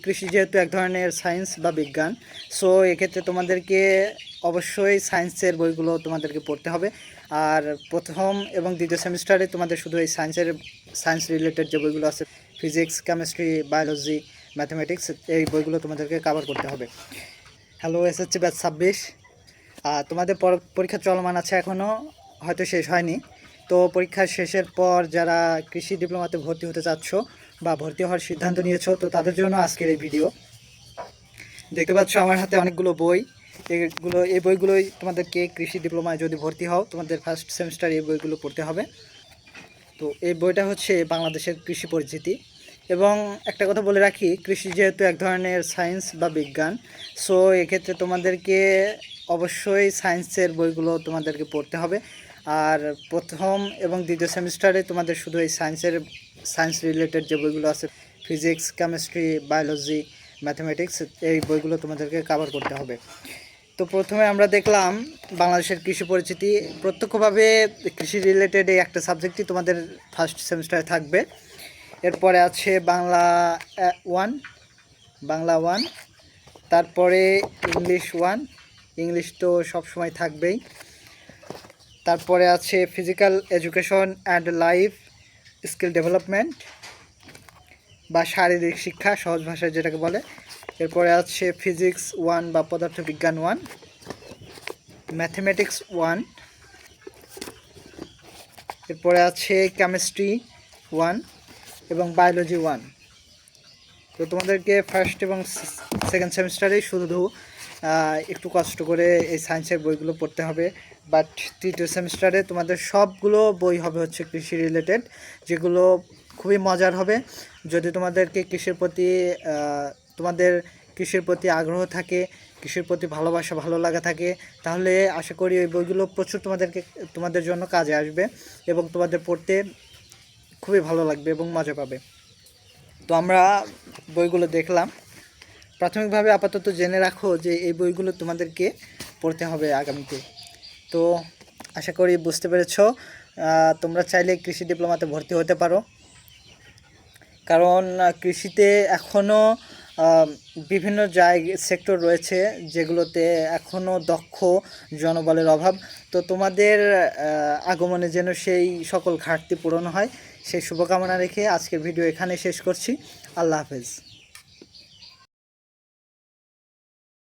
কৃষি যেহেতু এক ধরনের সায়েন্স বা বিজ্ঞান, সো এক্ষেত্রে তোমাদেরকে অবশ্যই সায়েন্সের বইগুলো তোমাদেরকে পড়তে হবে। আর প্রথম এবং দ্বিতীয় সেমিস্টারে তোমাদের শুধু এই সায়েন্স রিলেটেড যে বইগুলো আছে, ফিজিক্স, কেমিস্ট্রি, বায়োলজি, ম্যাথমেটিক্স, এই বইগুলো তোমাদেরকে কভার করতে হবে। হ্যালো, এসএসসি ব্যাচ 26, তোমাদের পরীক্ষা চলমান আছে, এখনও হয়তো শেষ হয়নি। তো পরীক্ষা শেষের পর যারা কৃষি ডিপ্লোমাতে ভর্তি হতে চাচ্ছ বা ভর্তি হওয়ার সিদ্ধান্ত নিয়েছো, তো তাদের জন্য আজকের এই ভিডিও। দেখতে পাচ্ছ আমার হাতে অনেকগুলো বই। এই বইগুলোই তোমাদেরকে কৃষি ডিপ্লোমায় যদি ভর্তি হও, তোমাদের ফার্স্ট সেমিস্টার এই বইগুলো পড়তে হবে। তো এই বইটা হচ্ছে বাংলাদেশের কৃষি পরিচিতি। এবং একটা কথা বলে রাখি, কৃষি যেহেতু এক ধরনের সায়েন্স বা বিজ্ঞান, সো এক্ষেত্রে তোমাদেরকে অবশ্যই সায়েন্সের বইগুলো তোমাদেরকে পড়তে হবে। আর প্রথম এবং দ্বিতীয় সেমিস্টারে তোমাদের শুধু এই সায়েন্স রিলেটেড যে বইগুলো আছে, ফিজিক্স, কেমিস্ট্রি, বায়োলজি, ম্যাথমেটিক্স, এই বইগুলো তোমাদেরকে কভার করতে হবে। তো প্রথমে আমরা দেখলাম বাংলাদেশের কৃষি পরিচিতি। প্রত্যক্ষভাবে কৃষি রিলেটেড এই একটা সাবজেক্টই তোমাদের ফার্স্ট সেমিস্টারে থাকবে। এরপরে আছে বাংলা ওয়ান, তারপরে ইংলিশ ওয়ান, ইংলিশ তো সবসময় থাকবেই। তারপরে আছে physical education and life skill development বা শারীরিক শিক্ষা, সহজ ভাষায় যেটাকে বলে। এরপরে আছে ফিজিক্স ওয়ান বা পদার্থবিজ্ঞান ওয়ান, ম্যাথমেটিক্স ওয়ান, এরপরে আছে কেমিস্ট্রি ওয়ান এবং বায়োলজি ওয়ান। তো তোমাদেরকে ফার্স্ট এবং সেকেন্ড সেমিস্টারেই শুধু একটু কষ্ট করে এই সায়েন্সের বইগুলো পড়তে হবে। বাট তৃতীয় সেমিস্টারে তোমাদের সবগুলো বই হবে হচ্ছে কৃষি রিলেটেড, যেগুলো খুবই মজার হবে। যদি তোমাদেরকে তোমাদের কৃষির প্রতি আগ্রহ থাকে, কৃষির প্রতি ভালোবাসা, ভালো লাগা থাকে, তাহলে আশা করি ওই বইগুলো প্রচুর তোমাদের জন্য কাজে আসবে এবং তোমাদের পড়তে খুবই ভালো লাগবে এবং মজা পাবে। তো আমরা বইগুলো দেখলাম। প্রাথমিকভাবে আপাতত জেনে রাখো যে এই বইগুলো তোমাদেরকে পড়তে হবে আগামীতে। তো আশা করি বুঝতে পেরেছো। তোমরা চাইলে কৃষি ডিপ্লোমাতে ভর্তি হতে পারো, কারণ কৃষিতে এখনও বিভিন্ন সেক্টর রয়েছে যেগুলোতে এখনও দক্ষ জনবলের অভাব। তো তোমাদের আগমনে যেন সেই সকল ঘাটতি পূরণ হয়, সেই শুভকামনা রেখে আজকের ভিডিও এখানে শেষ করছি। আল্লাহ হাফেজ।